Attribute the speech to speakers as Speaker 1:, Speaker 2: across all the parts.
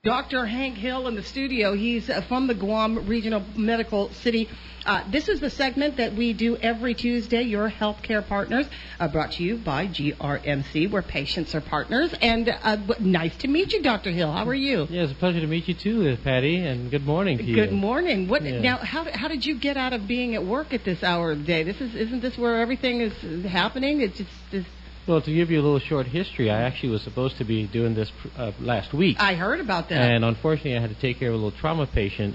Speaker 1: Dr. Hank Hill in the studio. He's from the Guam Regional Medical City. This is the segment that we do every Tuesday, Your Healthcare Partners, brought to you by GRMC, where patients are partners. And nice to meet you, Dr. Hill. How are you?
Speaker 2: Yeah, it's a pleasure to meet you too, Patty, and good morning to you.
Speaker 1: Good morning. Now, how did you get out of being at work at this hour of the day? Isn't this where everything is happening? It's just...
Speaker 2: Well, to give you a little short history, I actually was supposed to be doing this last week.
Speaker 1: I heard about that.
Speaker 2: And unfortunately, I had to take care of a little trauma patient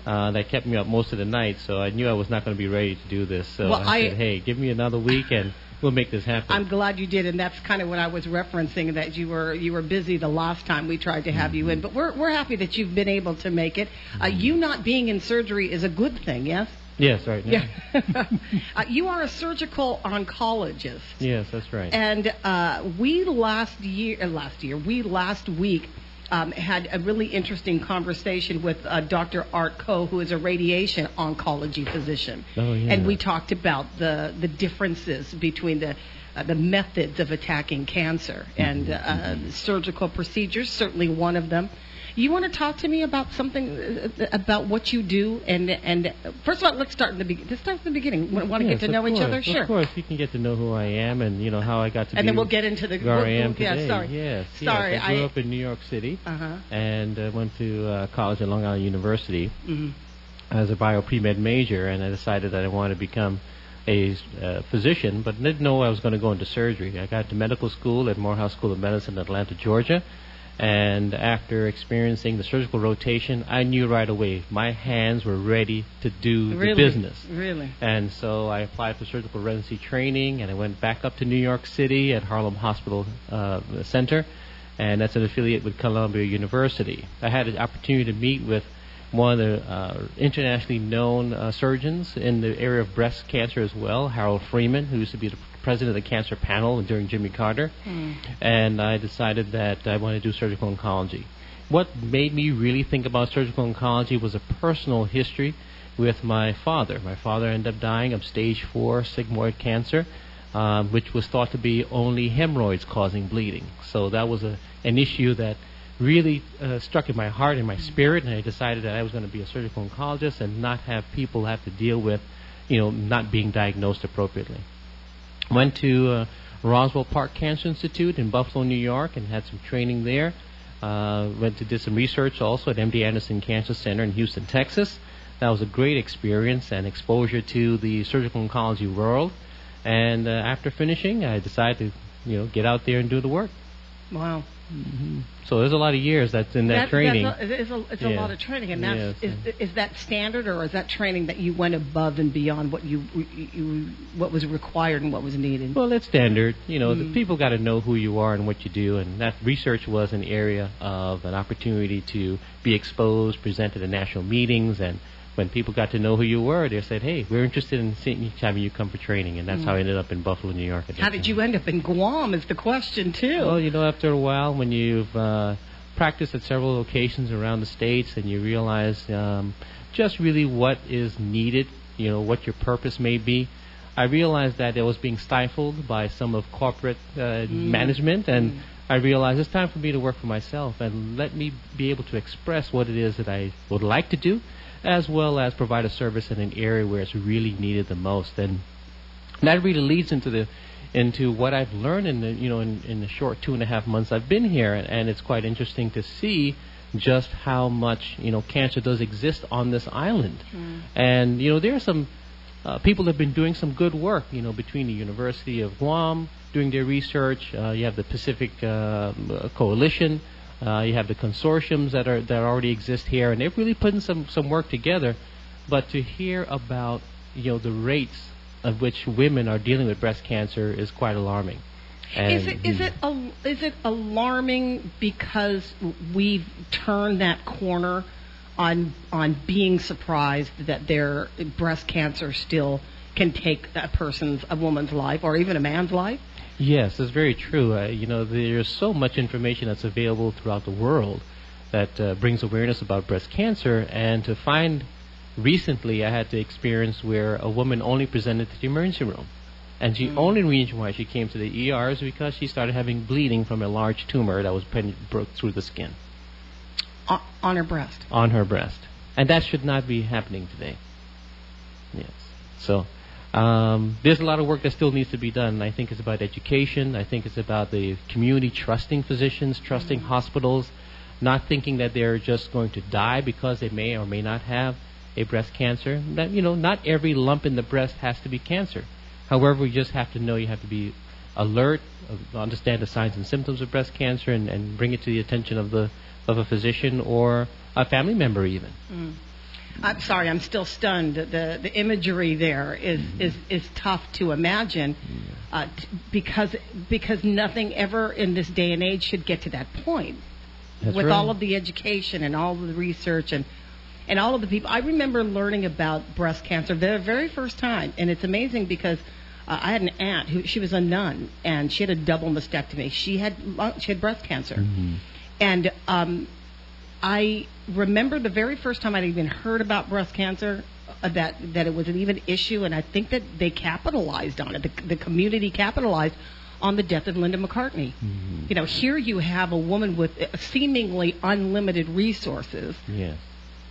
Speaker 2: that kept me up most of the night, so I knew I was not going to be ready to do this. So I said, hey, give me another week and we'll make this happen.
Speaker 1: I'm glad you did, and that's kind of what I was referencing, that you were busy the last time we tried to have you in. But we're happy that you've been able to make it. You not being in surgery is a good thing, yes?
Speaker 2: Yes, right.
Speaker 1: Yeah. You are a surgical oncologist.
Speaker 2: Yes, that's right.
Speaker 1: And we last week had a really interesting conversation with Dr. Art Koh, who is a radiation oncology physician.
Speaker 2: Oh, yeah.
Speaker 1: And we talked about the differences between the methods of attacking cancer, and surgical procedures, certainly one of them. You want to talk to me about something about what you do, and first of all, let's start in the beginning. Want to get to know each other? Sure.
Speaker 2: Of course, you can get to know who I am, and you know how I got to.
Speaker 1: And then we'll get into
Speaker 2: where I am today.
Speaker 1: Yeah, sorry.
Speaker 2: Yes.
Speaker 1: Sorry.
Speaker 2: Yes. I grew up in New York City, and went to college at Long Island University as a bio-pre-med major, and I decided that I wanted to become a physician, but didn't know I was going to go into surgery. I got to medical school at Morehouse School of Medicine in Atlanta, Georgia. And after experiencing the surgical rotation, I knew right away my hands were ready to do the business.
Speaker 1: Really?
Speaker 2: And so I applied for surgical residency training, and I went back up to New York City at Harlem Hospital Center, and that's an affiliate with Columbia University. I had an opportunity to meet with one of the internationally known surgeons in the area of breast cancer as well, Harold Freeman, who used to be the president of the cancer panel during Jimmy Carter. And I decided that I wanted to do surgical oncology. What made me really think about surgical oncology was a personal history with my father. My father ended up dying of stage 4 sigmoid cancer, which was thought to be only hemorrhoids causing bleeding. So that was an issue that really struck in my heart and my spirit, and I decided that I was going to be a surgical oncologist and not have people have to deal with, not being diagnosed appropriately. Went to Roswell Park Cancer Institute in Buffalo, New York, and had some training there. Did some research also at MD Anderson Cancer Center in Houston, Texas. That was a great experience and exposure to the surgical oncology world. And after finishing, I decided to, get out there and do the work.
Speaker 1: Wow.
Speaker 2: So there's a lot of years that's in that training.
Speaker 1: It's a lot of training, and that's is that standard, or is that training that you went above and beyond what what was required and what was needed?
Speaker 2: Well, it's standard. The people got to know who you are and what you do, and that research was an area of an opportunity to be exposed, presented at national meetings, and when people got to know who you were, they said, hey, we're interested in seeing having you come for training. And that's how I ended up in Buffalo, New York.
Speaker 1: How did you end up in Guam is the question, too.
Speaker 2: Well, after a while, when you've practiced at several locations around the States and you realize just really what is needed, what your purpose may be, I realized that it was being stifled by some of corporate management, and I realized it's time for me to work for myself and let me be able to express what it is that I would like to do, as well as provide a service in an area where it's really needed the most. And that really leads into what I've learned in the short 2.5 months I've been here, and it's quite interesting to see just how much cancer does exist on this island. And there are some people that have been doing some good work between the University of Guam doing their research. You have the Pacific Coalition. You have the consortiums that already exist here, and they've really put in some work together. But to hear about the rates at which women are dealing with breast cancer is quite alarming. And
Speaker 1: is it alarming because we've turned that corner on being surprised that their breast cancer still can take a woman's life or even a man's life?
Speaker 2: Yes, it's very true. There's so much information that's available throughout the world that brings awareness about breast cancer. And to find recently, I had the experience where a woman only presented to the emergency room. And the only reason why she came to the ER is because she started having bleeding from a large tumor that was broke through the skin.
Speaker 1: On her breast.
Speaker 2: On her breast. And that should not be happening today. Yes. So there's a lot of work that still needs to be done. I think it's about education. I think it's about the community trusting physicians, trusting hospitals, not thinking that they're just going to die because they may or may not have a breast cancer. That, not every lump in the breast has to be cancer. However, you just have to know, you have to be alert, understand the signs and symptoms of breast cancer, and bring it to the attention of a physician or a family member even.
Speaker 1: I'm sorry, I'm still stunned. The imagery there is tough to imagine, because nothing ever in this day and age should get to that point.
Speaker 2: That's
Speaker 1: with
Speaker 2: right.
Speaker 1: all of the education and all of the research and all of the people. I remember learning about breast cancer the very first time, and it's amazing because I had an aunt she was a nun, and she had a double mastectomy. She had breast cancer, and I remember the very first time I'd even heard about breast cancer, that it was an even issue, and I think that they capitalized on it. The community capitalized on the death of Linda McCartney. Here you have a woman with seemingly unlimited resources.
Speaker 2: Yes.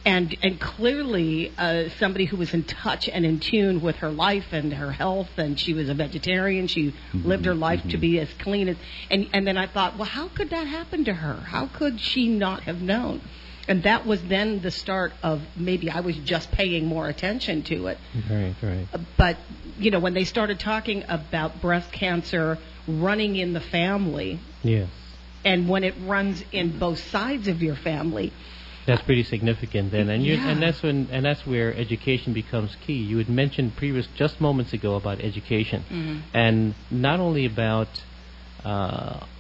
Speaker 1: And clearly somebody who was in touch and in tune with her life and her health, and she was a vegetarian. She lived her life to be as clean as... And then I thought, well, how could that happen to her? How could she not have known? And that was then the start of maybe I was just paying more attention to it.
Speaker 2: Right.
Speaker 1: But, when they started talking about breast cancer running in the family...
Speaker 2: Yes.
Speaker 1: And when it runs in both sides of your family...
Speaker 2: That's pretty significant then, and that's where education becomes key. You had mentioned just moments ago about education, and not only about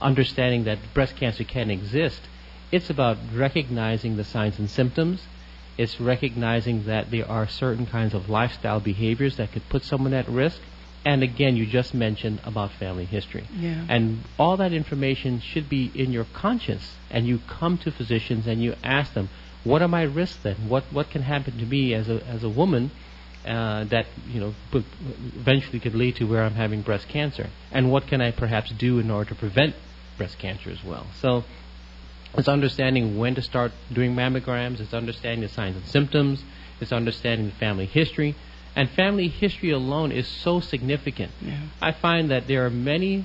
Speaker 2: understanding that breast cancer can exist. It's about recognizing the signs and symptoms. It's recognizing that there are certain kinds of lifestyle behaviors that could put someone at risk. And again, you just mentioned about family history.
Speaker 1: Yeah.
Speaker 2: And all that information should be in your conscience. And you come to physicians and you ask them, what are my risks then? What can happen to me as a woman that eventually could lead to where I'm having breast cancer? And what can I perhaps do in order to prevent breast cancer as well? So it's understanding when to start doing mammograms. It's understanding the signs and symptoms. It's understanding the family history. And family history alone is so significant.
Speaker 1: Yeah.
Speaker 2: I find that there are many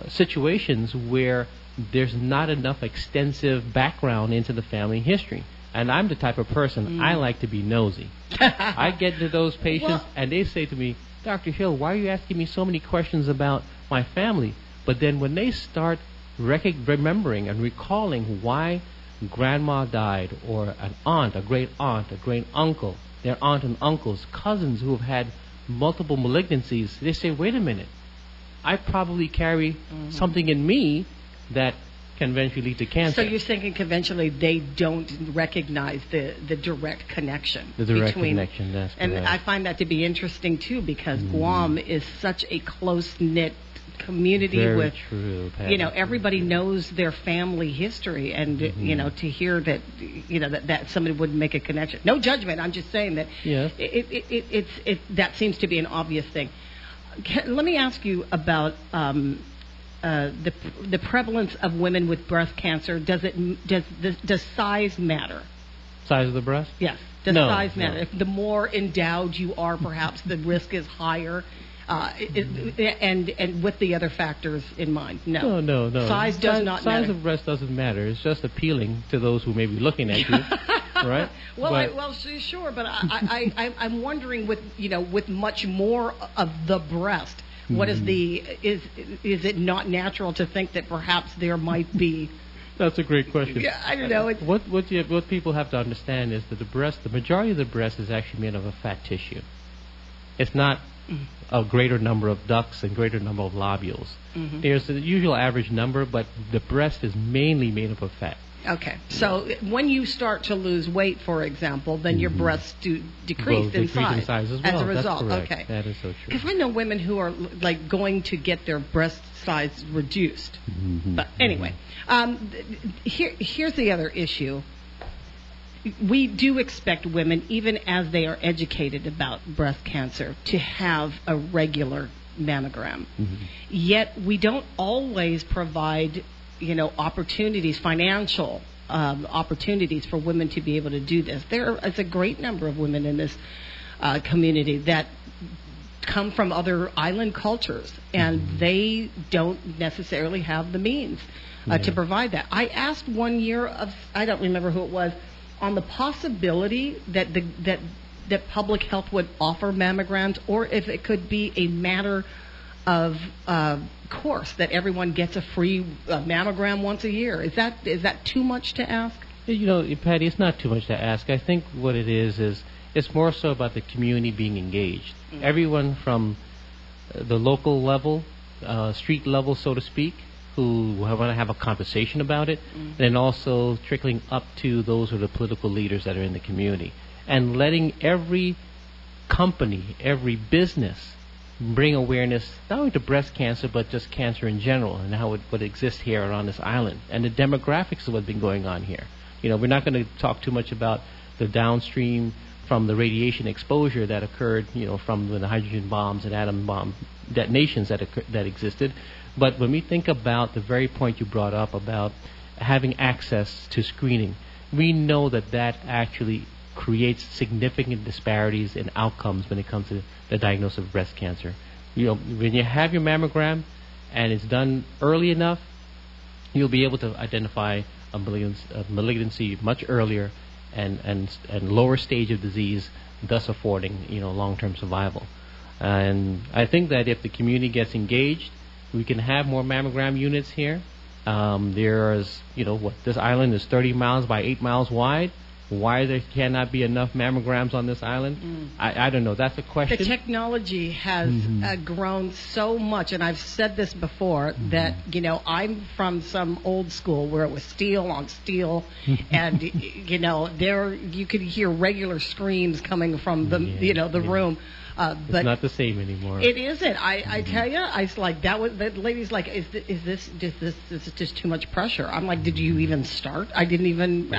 Speaker 2: situations where there's not enough extensive background into the family history. And I'm the type of person, I like to be nosy. I get to those patients and they say to me, Dr. Hill, why are you asking me so many questions about my family? But then when they start remembering and recalling why grandma died, or an aunt, a great uncle, their aunt and uncles, cousins who have had multiple malignancies, they say, wait a minute, I probably carry something in me that can eventually lead to cancer.
Speaker 1: So you're thinking conventionally they don't recognize the direct connection.
Speaker 2: The direct
Speaker 1: between,
Speaker 2: connection, that's
Speaker 1: and
Speaker 2: correct.
Speaker 1: I find that to be interesting too, because Guam is such a close-knit community.
Speaker 2: Very
Speaker 1: with
Speaker 2: true, Patti.
Speaker 1: Everybody knows their family history, and to hear that that somebody would make a connection. No judgment. I'm just saying that
Speaker 2: Yes.
Speaker 1: it that seems to be an obvious thing. Let me ask you about the prevalence of women with breast cancer. Does size matter?
Speaker 2: Size of the breast?
Speaker 1: Yes. Does
Speaker 2: No,
Speaker 1: size matter?
Speaker 2: no.
Speaker 1: If the more endowed you are, perhaps the risk is higher. And with the other factors in mind. No. Size does not matter.
Speaker 2: Size of breast doesn't matter. It's just appealing to those who may be looking at you, right?
Speaker 1: Well, sure, but I'm wondering with much more of the breast, what is is it not natural to think that perhaps there might be?
Speaker 2: That's a great question.
Speaker 1: Yeah, I don't know.
Speaker 2: What people have to understand is that the majority of the breast is actually made of a fat tissue. It's not a greater number of ducts and greater number of lobules. There's the usual average number, but the breast is mainly made up of fat.
Speaker 1: Okay, so when you start to lose weight, for example, then your breasts do decrease in size
Speaker 2: as well.
Speaker 1: As a result.
Speaker 2: That's correct.
Speaker 1: Okay,
Speaker 2: that is so true.
Speaker 1: Because I know women who are like going to get their breast size reduced. But anyway, here's the other issue. We do expect women, even as they are educated about breast cancer, to have a regular mammogram. Yet we don't always provide opportunities, financial opportunities for women to be able to do this. There is a great number of women in this community that come from other island cultures, and they don't necessarily have the means to provide that. I asked one year I don't remember who it was, on the possibility that that public health would offer mammograms, or if it could be a matter of course that everyone gets a free mammogram once a year. Is that too much to ask?
Speaker 2: Patti, it's not too much to ask. I think what it is it's more so about the community being engaged. Mm-hmm. Everyone from the local level, street level, so to speak, who want to have a conversation about it, and then also trickling up to those who are the political leaders that are in the community, and letting every company, every business bring awareness not only to breast cancer but just cancer in general and how what exists here on this island and the demographics of what's been going on here. We're not going to talk too much about the downstream from the radiation exposure that occurred, from the hydrogen bombs and atom bomb detonations that existed. But when we think about the very point you brought up about having access to screening, we know that actually creates significant disparities in outcomes when it comes to the diagnosis of breast cancer. When you have your mammogram and it's done early enough, you'll be able to identify a malignancy much earlier and lower stage of disease, thus affording long-term survival. And I think that if the community gets engaged, we can have more mammogram units here. There's this island is 30 miles by 8 miles wide. Why there cannot be enough mammograms on this island? I don't know. That's a question.
Speaker 1: The technology has grown so much, and I've said this before, that, I'm from some old school where it was steel on steel, and, there you could hear regular screams coming from the, the room.
Speaker 2: But it's not the same anymore.
Speaker 1: It isn't. I tell you, I was like, the lady's like, is this just too much pressure? I'm like, did you even start? I didn't even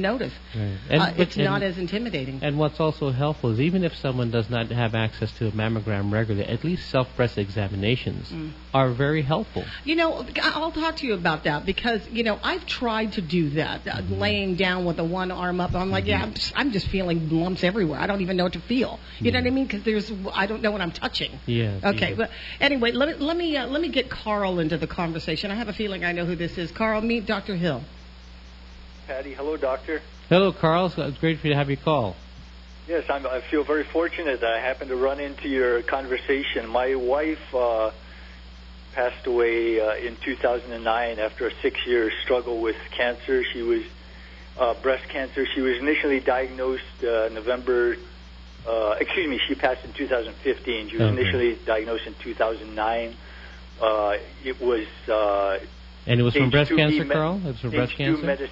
Speaker 1: notice. Right. It's not as intimidating.
Speaker 2: And what's also helpful is even if someone does not have access to a mammogram regularly, at least self-breast examinations are very helpful.
Speaker 1: I'll talk to you about that because I've tried to do that, laying down with the one arm up. I'm like, I'm just feeling lumps everywhere. I don't even know what to feel. You know what I mean? Because I don't know what I'm touching.
Speaker 2: Yeah.
Speaker 1: Okay. But anyway, let me get Carl into the conversation. I have a feeling I know who this is. Carl, meet Dr. Hill.
Speaker 3: Patti, hello, doctor.
Speaker 2: Hello, Carl. It's great for you to have your call.
Speaker 3: Yes, I feel very fortunate that I happened to run into your conversation. My wife passed away in 2009 after a 6-year struggle with cancer. She was breast cancer. She was initially diagnosed she passed in 2015. She was initially diagnosed in 2009. It was...
Speaker 2: and it was from breast cancer, Carl? It was from breast cancer?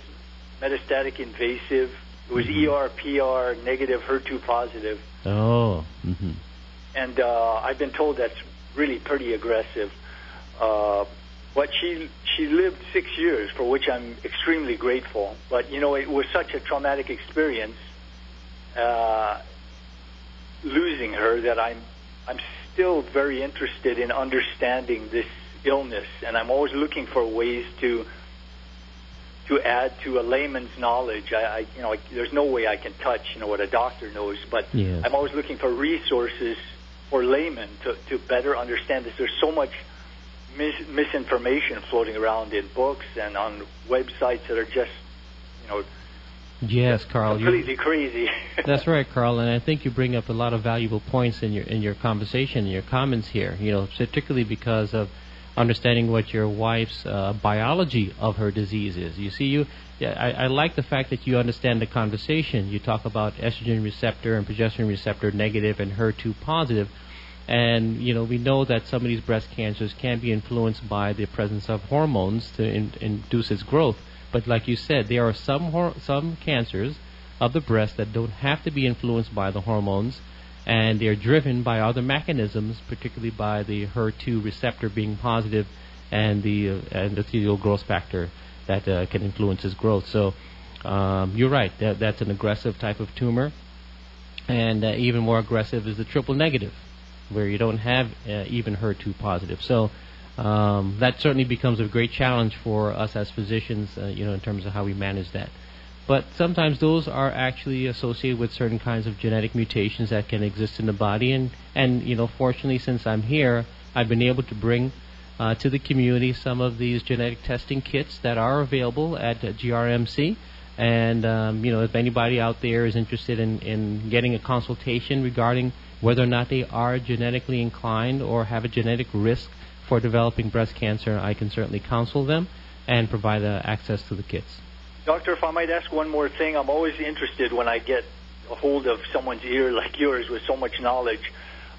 Speaker 3: Metastatic invasive. It was ER, PR, negative, HER2 positive.
Speaker 2: Oh.
Speaker 3: And I've been told that's really pretty aggressive. But she lived 6 years, for which I'm extremely grateful. But, it was such a traumatic experience, losing her, that I'm still very interested in understanding this illness, and I'm always looking for ways to add to a layman's knowledge. There's no way I can touch what a doctor knows, but I'm always looking for resources for laymen to better understand this. There's so much misinformation floating around in books and on websites that are just
Speaker 2: Yes, Carl.
Speaker 3: Completely crazy.
Speaker 2: That's right, Carl, and I think you bring up a lot of valuable points in your conversation, in your comments here. Particularly because of understanding what your wife's biology of her disease is. You see, I like the fact that you understand the conversation. You talk about estrogen receptor and progesterone receptor negative and HER2 positive, and we know that some of these breast cancers can be influenced by the presence of hormones to induce its growth. But like you said, there are some cancers of the breast that don't have to be influenced by the hormones, and they're driven by other mechanisms, particularly by the HER2 receptor being positive and the endothelial growth factor that can influence its growth. So you're right, that's an aggressive type of tumor, and even more aggressive is the triple negative, where you don't have even HER2 positive. So that certainly becomes a great challenge for us as physicians, in terms of how we manage that. But sometimes those are actually associated with certain kinds of genetic mutations that can exist in the body. And fortunately, since I'm here, I've been able to bring to the community some of these genetic testing kits that are available at GRMC. And, if anybody out there is interested in getting a consultation regarding whether or not they are genetically inclined or have a genetic risk for developing breast cancer, I can certainly counsel them and provide access to the kits.
Speaker 3: Doctor, if I might ask one more thing, I'm always interested when I get a hold of someone's ear like yours with so much knowledge.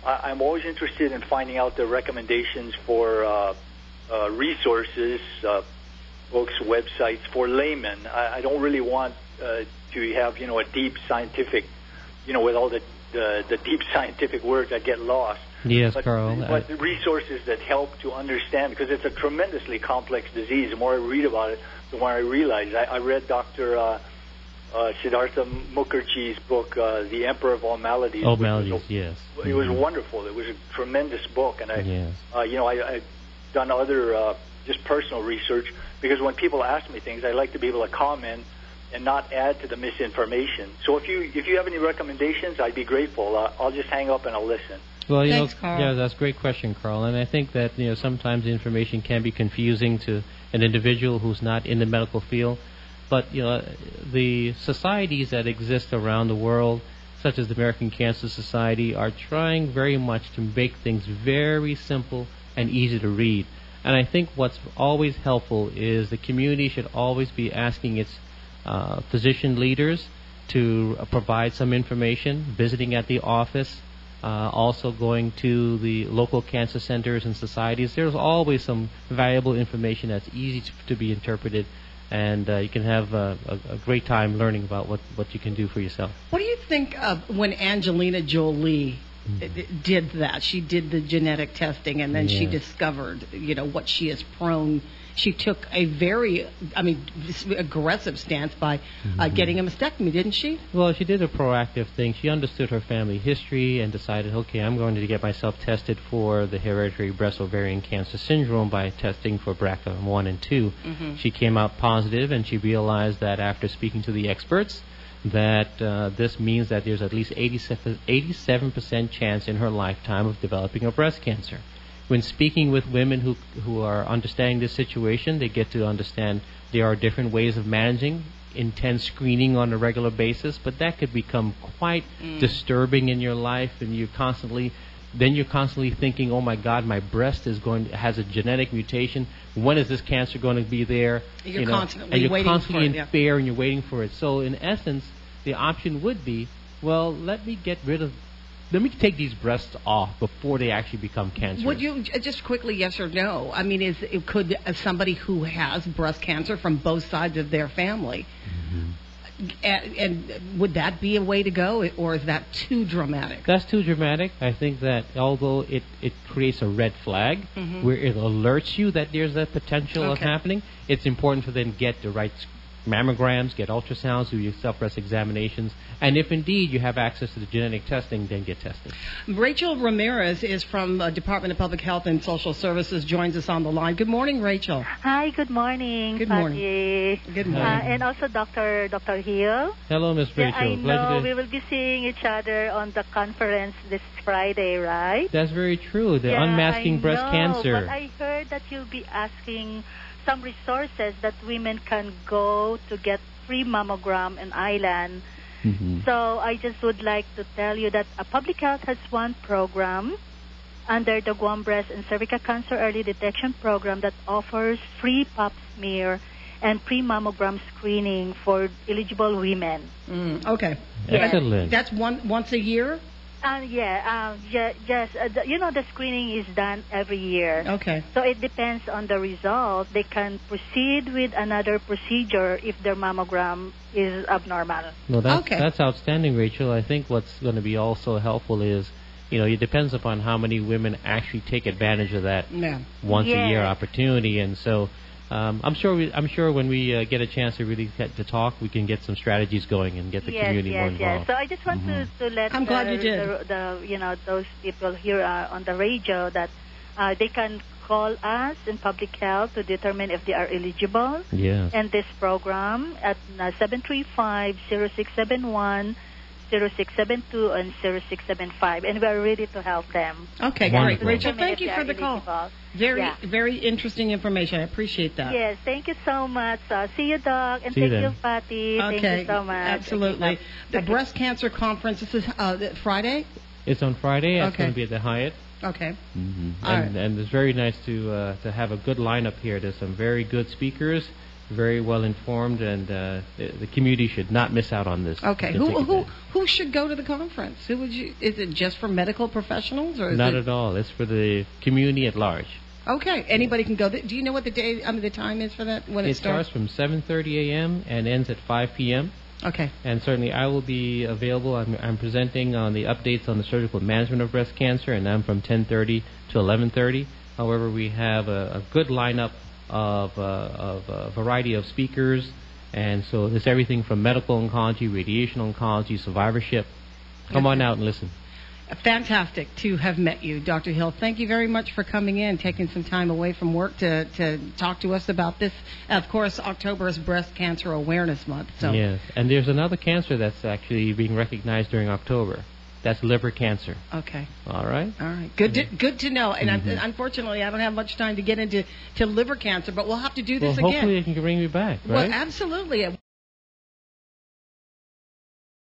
Speaker 3: I'm always interested in finding out the recommendations for resources, books, websites for laymen. I don't really want to have, a deep scientific, with all the deep scientific words, I get lost.
Speaker 2: Yes,
Speaker 3: but,
Speaker 2: Carl.
Speaker 3: But the resources that help to understand, because it's a tremendously complex disease. The more I read about it, the more I realize. I read Dr. Siddhartha Mukherjee's book, The Emperor of All Maladies.
Speaker 2: All Maladies, yes.
Speaker 3: It was wonderful. It was a tremendous book. And
Speaker 2: yes.
Speaker 3: I've done other just personal research, because when people ask me things, I like to be able to comment and not add to the misinformation. So if you have any recommendations, I'd be grateful. I'll just hang up and I'll listen.
Speaker 2: Well,
Speaker 1: Thanks, Carl.
Speaker 2: Yeah, that's a great question, Carl. And I think that sometimes the information can be confusing to an individual who's not in the medical field. But the societies that exist around the world, such as the American Cancer Society, are trying very much to make things very simple and easy to read. And I think what's always helpful is the community should always be asking its physician leaders to provide some information, visiting at the office, also going to the local cancer centers and societies. There's always some valuable information that's easy to be interpreted, and you can have a great time learning about what you can do for yourself.
Speaker 1: What do you think of when Angelina Jolie did that? She did the genetic testing, and then she discovered, what she is prone. She took a very, aggressive stance by getting a mastectomy, didn't she?
Speaker 2: Well, she did a proactive thing. She understood her family history and decided, okay, I'm going to get myself tested for the hereditary breast ovarian cancer syndrome by testing for BRCA1 and 2. Mm-hmm. She came out positive, and she realized that after speaking to the experts, that this means that there's at least 87% chance in her lifetime of developing a breast cancer. When speaking with women who are understanding this situation, they get to understand there are different ways of managing intense screening on a regular basis, but that could become quite disturbing in your life, and you're constantly thinking, oh my God, my breast has a genetic mutation. When is this cancer going to be there?
Speaker 1: You're constantly waiting
Speaker 2: in fear, and you're waiting for it. So in essence, the option would be, well, let me take these breasts off before they actually become cancerous.
Speaker 1: Would you, just quickly, yes or no? Could somebody who has breast cancer from both sides of their family, and would that be a way to go, or is that too dramatic?
Speaker 2: That's too dramatic. I think that although it creates a red flag where it alerts you that there's that potential of happening, it's important for them to get the right mammograms, get ultrasounds, do your self-breast examinations, and if indeed you have access to the genetic testing, then get tested. Rachel
Speaker 1: Ramirez is from Department of Public Health and Social Services, joins us on the line. Good morning, Rachel.
Speaker 4: Hi, good morning.
Speaker 1: Good morning.
Speaker 4: Good morning. And also Dr. Hill.
Speaker 2: Hello, Ms. Rachel.
Speaker 4: I know we will be seeing each other on the conference this Friday, right?
Speaker 2: That's very true. The Unmasking Breast Cancer.
Speaker 4: But I heard that you'll be asking some resources that women can go to get free mammogram in Island. So I just would like to tell you that Public Health has one program under the Guam Breast and Cervical Cancer Early Detection Program that offers free pap smear and pre-mammogram screening for eligible women.
Speaker 1: Okay.
Speaker 2: Excellent.
Speaker 1: That's once a year?
Speaker 4: Yes. The screening is done every year.
Speaker 1: Okay.
Speaker 4: So it depends on the result. They can proceed with another procedure if their mammogram is abnormal.
Speaker 2: No, that's outstanding, Rachel. I think what's going to be also helpful is, it depends upon how many women actually take advantage of that once a year opportunity, and so. I'm sure when we get a chance to really get to talk, we can get some strategies going and get the community more involved.
Speaker 4: Yes. So I just want to let
Speaker 1: I'm glad you did.
Speaker 4: Those people here on the radio that they can call us in public health to determine if they are eligible.
Speaker 2: Yes.
Speaker 4: And this program at 735-0671, 0672, and 0675. And we are ready to help them.
Speaker 1: Okay,
Speaker 2: Wonderful.
Speaker 1: great. Rachel,
Speaker 4: Determine
Speaker 1: thank
Speaker 4: if
Speaker 1: you
Speaker 4: they
Speaker 1: for
Speaker 4: are
Speaker 1: the call.
Speaker 4: eligible.
Speaker 1: Very,
Speaker 4: Yeah.
Speaker 1: very interesting information. I appreciate that.
Speaker 4: Yes, thank you so much. See you, Doc, and
Speaker 2: See you
Speaker 4: thank
Speaker 2: then.
Speaker 4: you, Patti.
Speaker 1: Okay,
Speaker 4: Thank you so much.
Speaker 1: absolutely. The
Speaker 4: Okay.
Speaker 1: breast cancer conference, this is Friday?
Speaker 2: It's on Friday. It's
Speaker 1: Okay.
Speaker 2: going to be at the Hyatt.
Speaker 1: Okay.
Speaker 2: Mm-hmm.
Speaker 1: All
Speaker 2: And it's very nice to have a good lineup here. There's some very good speakers, very well informed, and the community should not miss out on this.
Speaker 1: Okay.
Speaker 2: Just take advantage.
Speaker 1: Who should go to the conference? Who would you? Is it just for medical professionals, or is
Speaker 2: Not
Speaker 1: it?
Speaker 2: at all. It's for the community at large.
Speaker 1: Okay. Anybody can go. Do you know what the day? The time is for that when it
Speaker 2: starts from 7:30 a.m. and ends at 5 p.m.
Speaker 1: Okay.
Speaker 2: And certainly I will be available. I'm presenting on the updates on the surgical management of breast cancer, and I'm from 10:30 to 11:30. However, we have a good lineup of a variety of speakers, and so there's everything from medical oncology, radiation oncology, survivorship. Come on out and listen.
Speaker 1: Fantastic to have met you, Dr. Hill. Thank you very much for coming in, taking some time away from work to talk to us about this. Of course, October is Breast Cancer Awareness Month. So
Speaker 2: Yes, and there's another cancer that's actually being recognized during October. That's liver cancer.
Speaker 1: Okay.
Speaker 2: All right.
Speaker 1: All right. Good to know. And unfortunately, I don't have much time to get into liver cancer, but we'll have to do this again.
Speaker 2: Hopefully, it can bring me back. Right?
Speaker 1: Well, absolutely.